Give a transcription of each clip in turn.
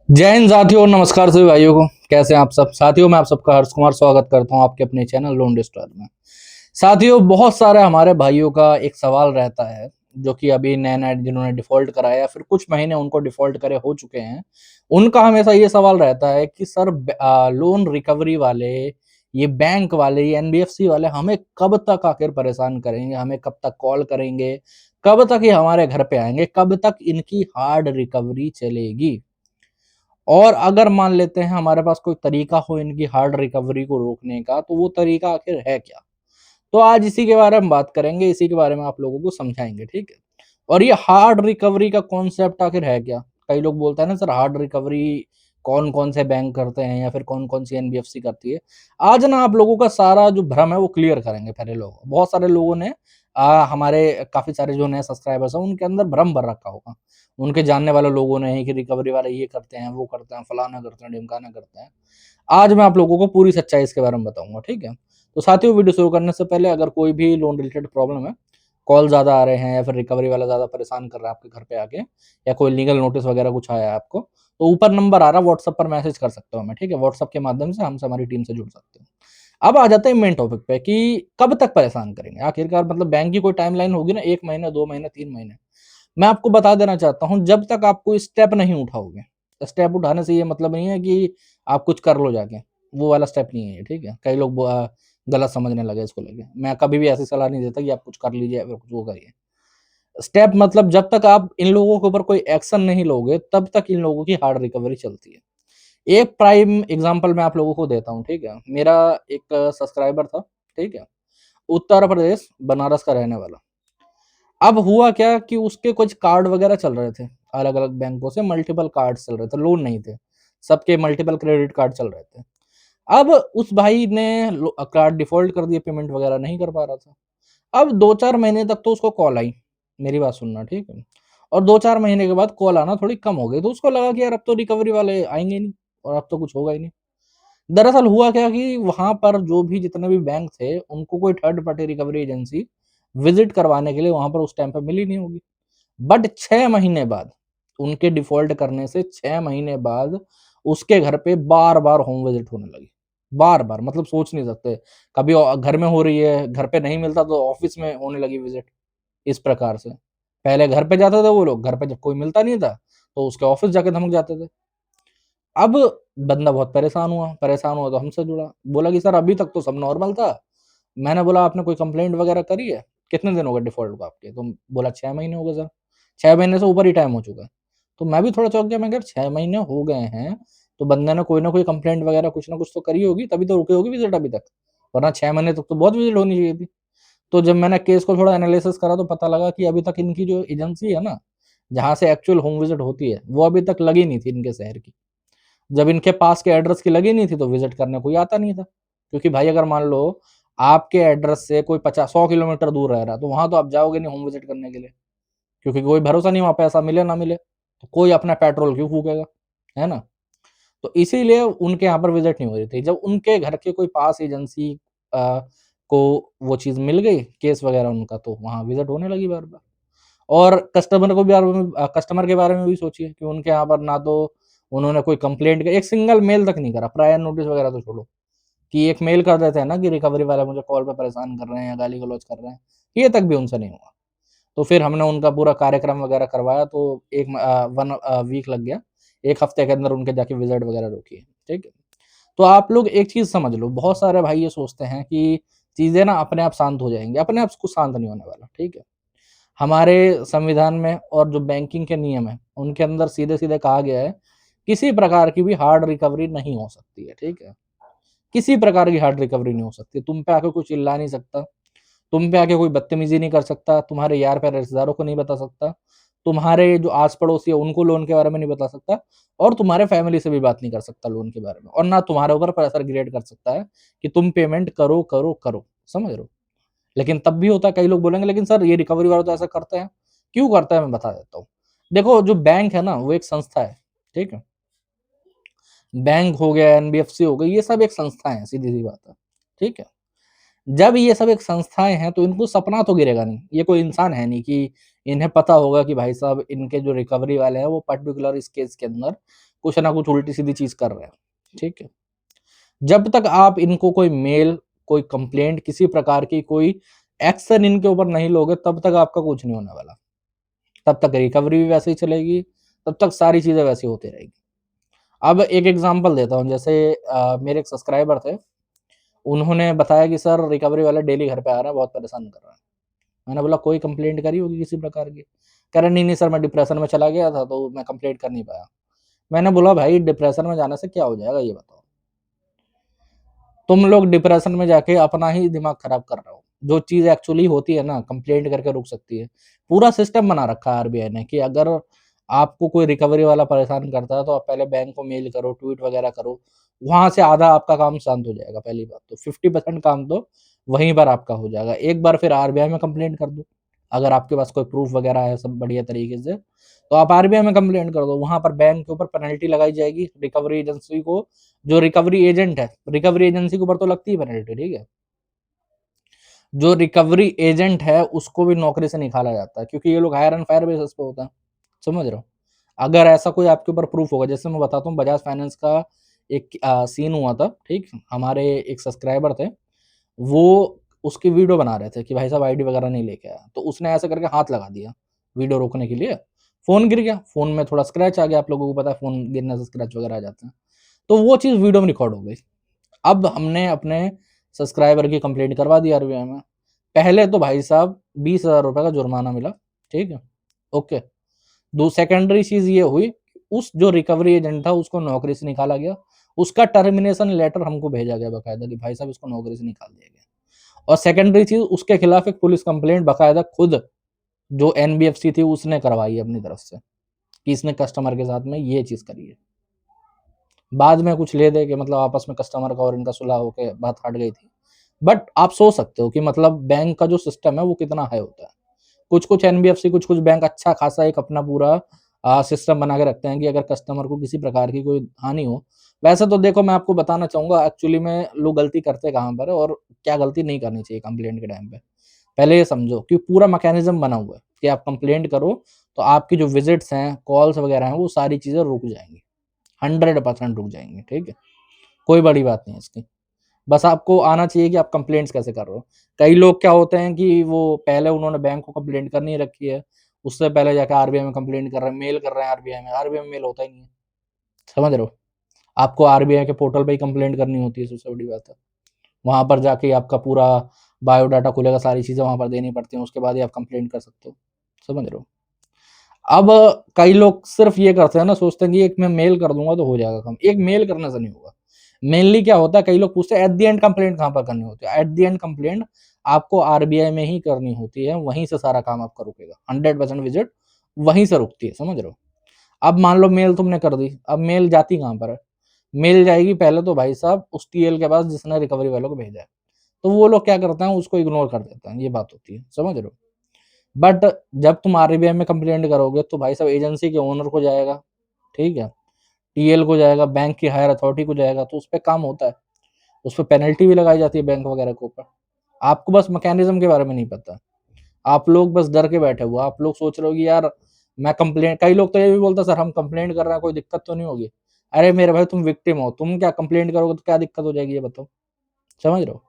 जय हिंद साथियों, नमस्कार सभी भाइयों को। कैसे हैं आप सब साथियों? मैं आप सबका हर्ष कुमार स्वागत करता हूं आपके अपने चैनल लोन डिस्ट्रॉयर में। साथियों, बहुत सारे हमारे भाइयों का एक सवाल रहता है, जो कि अभी नए नए जिन्होंने डिफॉल्ट कराया, फिर कुछ महीने उनको डिफॉल्ट करे हो चुके हैं। उनका हमेशा ये सवाल रहता है कि सर, लोन रिकवरी वाले, ये बैंक वाले, ये एनबीएफसी वाले हमें कब तक आखिर परेशान करेंगे, हमें कब तक कॉल करेंगे, कब तक ये हमारे घर पे आएंगे, कब तक इनकी हार्ड रिकवरी चलेगी। और अगर मान लेते हैं हमारे पास कोई तरीका हो इनकी हार्ड रिकवरी को रोकने का, तो वो तरीका आखिर है क्या? तो आज इसी के बारे में बात करेंगे, इसी के बारे में आप लोगों को समझाएंगे, ठीक है। और ये हार्ड रिकवरी का कॉन्सेप्ट आखिर है क्या? कई लोग बोलते हैं ना सर, हार्ड रिकवरी कौन कौन से बैंक करते हैं या फिर कौन कौन सी एनबीएफसी करती है। आज ना आप लोगों का सारा जो भ्रम है वो क्लियर करेंगे। पहले लोग, बहुत सारे लोगों ने हमारे काफी सारे जो नए सब्सक्राइबर्स हैं उनके अंदर भ्रम भर रखा होगा। उनके जानने वाले लोगों ने ही कि रिकवरी वाले ये करते हैं, वो करते हैं, फलाना करते हैं, ढिमकाना करते हैं। आज मैं आप लोगों को पूरी सच्चाई इसके बारे में बताऊंगा, ठीक है। तो साथियों, वीडियो शुरू करने से पहले अगर कोई भी लोन रिलेटेड प्रॉब्लम है, कॉल ज़्यादा आ रहे हैं या फिर रिकवरी वाला ज़्यादा परेशान कर रहा है आपके घर पे आके, या कोई लीगल नोटिस वगैरह कुछ आया है आपको, तो ऊपर नंबर आ रहा है, व्हाट्सएप पर मैसेज कर सकते हो हमें, ठीक है। व्हाट्सएप के माध्यम से हमसे, हमारी टीम से जुड़ सकते हो। अब आ जाते हैं मेन टॉपिक पे कि कब तक परेशान करेंगे आखिरकार। मतलब बैंक की कोई टाइमलाइन होगी ना, 1 महीना, 2 महीने, 3 महीने। मैं आपको बता देना चाहता हूँ, जब तक आप कोई स्टेप नहीं उठाओगे। स्टेप उठाने से ये मतलब नहीं है कि आप कुछ कर लो जाके, वो वाला स्टेप नहीं है ये, ठीक है। कई लोग गलत समझने लगे इसको लेके। मैं कभी भी ऐसी सलाह नहीं देता कि आप कुछ कर लीजिए या फिर कुछ वो करिए। स्टेप मतलब जब तक आप इन लोगों के ऊपर कोई एक्शन नहीं लोगे, तब तक इन लोगों की हार्ड रिकवरी चलती है। एक प्राइम एग्जांपल मैं आप लोगों को देता हूँ, ठीक है। मेरा एक सब्सक्राइबर था, ठीक है, उत्तर प्रदेश, बनारस का रहने वाला। अब हुआ क्या कि उसके कुछ कार्ड वगैरह चल रहे थे, अलग अलग बैंकों से मल्टीपल कार्ड चल रहे थे, लोन नहीं थे, सबके मल्टीपल क्रेडिट कार्ड चल रहे थे। अब उस भाई ने कार्ड डिफॉल्ट कर दिया, पेमेंट वगैरह नहीं कर पा रहा था। अब 2-4 महीने तक तो उसको कॉल आई, मेरी बात सुनना, ठीक है। और 2-4 महीने के बाद कॉल आना थोड़ी कम हो गई, तो उसको लगा कि यार अब तो रिकवरी वाले आएंगे ही नहीं, और अब तो कुछ होगा ही नहीं। दरअसल हुआ क्या कि वहां पर जो भी जितने भी बैंक थे, उनको कोई third party recovery agency visit करवाने के लिए वहां पर उस टाइम पर मिली नहीं होगी। बट 6 महीने बाद, उनके डिफॉल्ट करने से 6 महीने बाद, उसके घर पे बार बार होम विजिट होने लगी। बार बार मतलब सोच नहीं सकते। कभी घर में हो रही है, घर पे नहीं मिलता तो ऑफिस में होने लगी विजिट। इस प्रकार से पहले घर पे जाते थे वो लोग, घर पे जब कोई मिलता नहीं था तो उसके ऑफिस जाके धमक जाते थे। अब बंदा बहुत परेशान हुआ तो हमसे जुड़ा, बोला कि सर अभी तक तो सब नॉर्मल था। मैंने बोला आपने कोई कंप्लेंट वगैरह करी है? कितने दिन हो गए डिफ़ॉल्ट को आपके? तो बोला 6 महीने हो गए सर। 6 महीने से ऊपर ही टाइम हो चुका है। तो मैं भी थोड़ा चौंक गया, मैं कहा 6 महीने हो गए हैं, तो बंदे ने कोई ना कोई कंप्लेंट वगैरह कुछ ना कुछ तो करी होगी, तभी तो रुकी होगी विज़िट अभी तक। वरना 6 महीने तक तो बहुत विज़िट होनी चाहिए थी। तो जब मैंने केस को थोड़ा एनालिसिस करा तो पता लगा कि अभी तक इनकी जो एजेंसी है ना, जहाँ से एक्चुअल होम विज़िट होती है, वो अभी तक लगी नहीं थी इनके शहर की। जब इनके पास के एड्रेस की लगी नहीं थी तो विजिट करने कोई आता नहीं था। क्योंकि भाई अगर मान लो आपके एड्रेस से कोई 50-100 किलोमीटर दूर रह रहा है, तो वहां तो आप जाओगे नहीं होम विजिट करने के लिए, क्योंकि कोई भरोसा नहीं वहां पैसा मिले ना मिले, तो कोई अपना पेट्रोल क्यों फूकेगा, है ना। तो इसीलिए उनके यहाँ पर विजिट नहीं हो रही थी। जब उनके घर के कोई पास एजेंसी को वो चीज मिल गई, केस वगैरह उनका, तो वहां विजिट होने लगी बार बार। और कस्टमर के बारे में भी सोचिए कि उनके यहाँ पर ना तो उन्होंने कोई कंप्लेंट का एक सिंगल मेल तक नहीं करा, प्रायर नोटिस वगैरह तो छोड़ो, कि एक मेल कर देते हैं ना कि रिकवरी वाले मुझे कॉल पे परेशान कर रहे हैं या गाली गलौज कर रहे हैं, ये तक भी उनसे नहीं हुआ। तो फिर हमने उनका पूरा कार्यक्रम वगैरह करवाया, तो वन वीक लग गया। एक हफ्ते के अंदर उनके जाके विजिट वगैरह रोकी, ठीक है। तो आप लोग एक चीज समझ लो, बहुत सारे भाई ये सोचते हैं कि चीजें ना अपने आप शांत हो जाएंगी, अपने आप कुछ शांत नहीं होने वाला, ठीक है। हमारे संविधान में और जो बैंकिंग के नियम है उनके अंदर सीधे सीधे कहा गया है, किसी प्रकार की भी हार्ड रिकवरी नहीं हो सकती है, ठीक है। किसी प्रकार की हार्ड रिकवरी नहीं हो सकती। तुम पे आके कोई चिल्ला नहीं सकता, तुम पे आके कोई बदतमीजी नहीं कर सकता, तुम्हारे यार प्यारे रिश्तेदारों को नहीं बता सकता, तुम्हारे जो आस पड़ोसी है उनको लोन के बारे में नहीं बता सकता, और तुम्हारे फैमिली से भी बात नहीं कर सकता लोन के बारे में, और ना तुम्हारे ऊपर प्रेशर क्रिएट कर सकता है कि तुम पेमेंट करो करो करो। समझ रहे हो? लेकिन तब भी होता है, कई लोग बोलेंगे लेकिन सर ये रिकवरी वाले तो ऐसा करते हैं। क्यों करता है मैं बता देता हूँ। देखो, जो बैंक है ना वो एक संस्था है, ठीक है। बैंक हो गया, एनबीएफसी हो गई, ये सब एक संस्था है, सीधी सी बात है, ठीक है। जब ये सब एक संस्थाएं हैं तो इनको सपना तो गिरेगा नहीं, ये कोई इंसान है नहीं कि इन्हें पता होगा कि भाई साहब इनके जो रिकवरी वाले हैं वो पर्टिकुलर इस केस के अंदर कुछ ना कुछ उल्टी सीधी चीज कर रहे हैं, ठीक है। जब तक आप इनको कोई मेल, कोई कंप्लेंट, किसी प्रकार की कोई एक्शन इनके ऊपर नहीं लोगे, तब तक आपका कुछ नहीं होने वाला। तब तक रिकवरी भी वैसे ही चलेगी, तब तक सारी चीजें वैसी होती रहेगी। अब एक एग्जांपल देता हूँ, जैसे मेरे एक सब्सक्राइबर थे, उन्होंने बताया कि सर रिकवरी वाले डेली घर पे आ रहा है, बहुत परेशान कर रहा है। मैंने बोला कोई कंप्लेंट करी होगी किसी प्रकार की? कह रहे नहीं सर, मैं डिप्रेशन में चला गया था तो मैं कंप्लेंट कर नहीं पाया। मैंने बोला भाई डिप्रेशन में जाने से क्या हो जाएगा ये बताओ? तुम लोग डिप्रेशन में जाके अपना ही दिमाग खराब कर रहे हो। जो चीज एक्चुअली होती है ना, कंप्लेंट करके रुक सकती है। पूरा सिस्टम बना रखा है आरबीआई ने कि अगर आपको कोई रिकवरी वाला परेशान करता है तो आप पहले बैंक को मेल करो, ट्वीट वगैरह करो, वहां से आधा आपका काम शांत हो जाएगा। पहली बात तो 50% काम तो वहीं पर आपका हो जाएगा। एक बार फिर आरबीआई में कंप्लेंट कर दो, अगर आपके पास कोई प्रूफ वगैरह है सब बढ़िया तरीके से, तो आप आरबीआई में कंप्लेंट कर दो। वहां पर बैंक के ऊपर पेनल्टी लगाई जाएगी, रिकवरी एजेंसी को, जो रिकवरी एजेंट है, रिकवरी एजेंसी के ऊपर तो लगती है पेनल्टी, ठीक है। जो रिकवरी एजेंट है उसको भी नौकरी से निकाला जाता है, क्योंकि ये लोग हायर एंड फायर बेसिस पे होता है, समझ रहे हो। अगर ऐसा कोई आपके ऊपर प्रूफ होगा, जैसे मैं बताता हूँ, बजाज फाइनेंस का एक सीन हुआ था, ठीक। हमारे एक सब्सक्राइबर थे, वो उसकी वीडियो बना रहे थे कि भाई साहब आईडी वगैरह नहीं लेके आया, तो उसने ऐसे करके हाथ लगा दिया वीडियो रोकने के लिए, फोन गिर गया, फोन में थोड़ा स्क्रैच आ गया, आप लोगों को पता है फोन गिरने से स्क्रैच वगैरह आ जाते हैं, तो वो चीज वीडियो में रिकॉर्ड हो गई। अब हमने अपने सब्सक्राइबर की कंप्लेंट करवा दी आरबीआई में। पहले तो भाई साहब 20,000 रुपए का जुर्माना मिला, ठीक है, ओके। दो सेकेंडरी चीज ये हुई, उस जो रिकवरी एजेंट था उसको नौकरी से निकाला गया, उसका टर्मिनेशन लेटर हमको भेजा गया बकायदा कि भाई साहब इसको नौकरी से निकाल दिया गया। और सेकेंडरी चीज, उसके खिलाफ एक पुलिस कंप्लेंट बकायदा खुद जो एनबीएफसी थी उसने करवाई है अपनी तरफ से, कि इसने कस्टमर के साथ में ये चीज करी है। बाद में कुछ ले दे के मतलब आपस में कस्टमर का और इनका सुलह होकर बात हट गई थी। बट आप सोच सकते हो कि मतलब बैंक का जो सिस्टम है वो कितना हाई होता है। कुछ कुछ एनबीएफसी, कुछ कुछ बैंक अच्छा खासा एक अपना पूरा सिस्टम बना के रखते हैं कि अगर कस्टमर को किसी प्रकार की कोई हानि हो। वैसे तो देखो मैं आपको बताना चाहूंगा एक्चुअली में लोग गलती करते कहाँ पर है और क्या गलती नहीं करनी चाहिए कंप्लेंट के टाइम पे। पहले ये समझो कि पूरा मैकेनिज्म बना हुआ है कि आप कंप्लेंट करो तो आपकी जो विजिट्स हैं, कॉल्स वगैरह हैं, वो सारी चीजें रुक जाएंगी, 100% रुक जाएंगे, ठीक है। कोई बड़ी बात नहीं है इसकी। बस आपको आना चाहिए कि आप कंप्लेंट्स कैसे कर रहे हो। कई लोग क्या होते हैं कि वो पहले उन्होंने बैंक को कंप्लेंट करनी रखी है, उससे पहले जाकर आरबीआई में कंप्लेंट कर रहे हैं, मेल कर रहे हैं आरबीआई में। आरबीआई में मेल होता ही नहीं है, समझ रहे हो। आपको आरबीआई के पोर्टल पे ही कंप्लेंट करनी होती है, सबसे बड़ी बात है। वहां पर जाके आपका पूरा बायोडाटा खुलेगा, सारी चीजें वहां पर देनी पड़ती हैं, उसके बाद ही आप कंप्लेंट कर सकते हो, समझ रहे हो। अब कई लोग सिर्फ ये करते हैं ना, सोचते हैं कि एक मैं मेल कर दूंगा तो हो जाएगा काम। एक मेल करने से नहीं होगा। मेनली क्या होता है, कई लोग पूछते हैं एट द एंड कंप्लेंट कहां पर करनी होती है। एट द एंड कंप्लेंट आपको आरबीआई में ही करनी होती है, वहीं से सारा काम आपका रुकेगा। 100% विजिट वहीं से रुकती है, समझ रहे हो। अब मान लो मेल तुमने कर दी, अब मेल जाती कहां पर है? मेल जाएगी पहले तो भाई साहब उस टीएल के पास जिसने रिकवरी वालों को भेजा है। तो वो लोग क्या करते हैं, उसको इग्नोर कर देते हैं, ये बात होती है, समझ रहे हो। बट जब तुम आरबीआई में कंप्लेंट करोगे तो भाई साहब एजेंसी के ओनर को जाएगा, ठीक है, टीएल को जाएगा, बैंक की हायर अथॉरिटी को जाएगा, तो उस पर काम होता है, उस पर पेनल्टी भी लगाई जाती है बैंक वगैरह के ऊपर। आपको बस मैकेनिज्म के बारे में नहीं पता। आप लोग बस डर के बैठे हुए, आप लोग सोच रहे हो कि यार मैं कंप्लेंट, कई लोग तो ये भी बोलते हैं सर हम कंप्लेंट कर रहे हैं कोई दिक्कत तो नहीं होगी। अरे मेरे भाई तुम विक्टिम हो, तुम क्या कंप्लेंट करोगे तो क्या दिक्कत हो जाएगी ये बताओ, समझ रहे हो।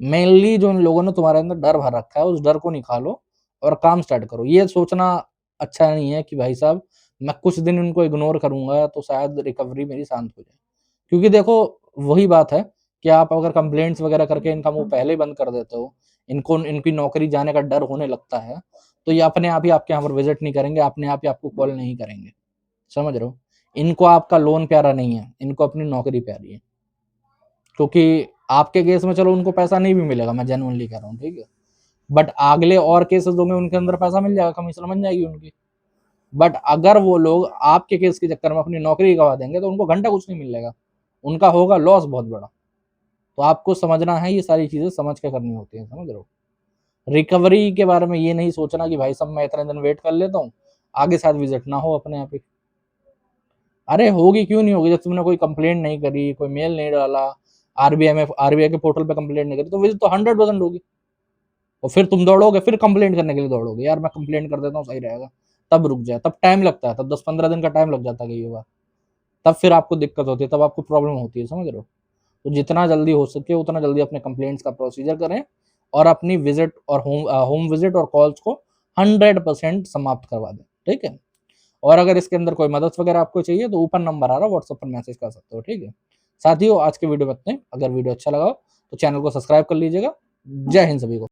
मेनली जो इन लोगों ने तुम्हारे अंदर डर भर रखा है उस डर को निकालो और काम स्टार्ट करो। ये सोचना अच्छा नहीं है कि भाई साहब मैं कुछ दिन इनको इग्नोर करूंगा तो शायद रिकवरी मेरी शांत हो जाए। क्योंकि देखो वही बात है कि आप अगर कंप्लेंट्स वगैरह करके इनका मुंह पहले ही बंद कर देते हो, इनको इनकी नौकरी जाने का डर होने लगता है, तो ये अपने आप ही आपके यहाँ पर विजिट नहीं करेंगे, अपने आप ही आपको कॉल नहीं करेंगे, समझ रहे हो। इनको आपका लोन प्यारा नहीं है, इनको अपनी नौकरी प्यारी है। क्योंकि आपके केस में चलो उनको पैसा नहीं भी मिलेगा, मैं जेन्युइनली कह रहा हूँ, ठीक है, बट अगले और केसेस होंगे उनके अंदर पैसा मिल जाएगा, कमीशन बन जाएगी उनकी। बट अगर वो लोग आपके केस के चक्कर में अपनी नौकरी गवा देंगे तो उनको घंटा कुछ नहीं मिलेगा, उनका होगा लॉस बहुत बड़ा। तो आपको समझना है, ये सारी चीजें समझ के करनी होती है, समझ रहे हो। रिकवरी के बारे में ये नहीं सोचना कि भाई सब मैं इतने दिन वेट कर लेता हूँ, आगे शायद विजिट ना हो अपने आप ही। अरे होगी क्यों नहीं होगी, जब तुमने कोई कंप्लेंट नहीं करी, कोई मेल नहीं डाला, आरबीआई के पोर्टल पे कंप्लेंट नहीं करी, तो विजिट तो 100% होगी। और फिर तुम दौड़ोगे, फिर कंप्लेंट करने के लिए दौड़ोगे, यार मैं कंप्लेंट कर देता हूँ सही रहेगा, तब रुक जाए, तब टाइम लगता है, तब 10-15 दिन का टाइम लग जाता है कई बार, तब फिर आपको दिक्कत होती है, तब आपको प्रॉब्लम होती है, समझ रहे हो। तो जितना जल्दी हो सके उतना जल्दी अपने कंप्लेंट्स का प्रोसीजर करें और अपनी विजिट और होम विजिट और कॉल्स को 100% समाप्त करवा दें, ठीक है। और अगर इसके अंदर कोई मदद वगैरह आपको चाहिए तो ऊपर नंबर आ रहा है, व्हाट्सएप पर मैसेज कर सकते हो, ठीक है। साथियों आज के वीडियो में इतना ही। अगर वीडियो अच्छा लगा हो तो चैनल को सब्सक्राइब कर लीजिएगा। जय हिंद सभी को।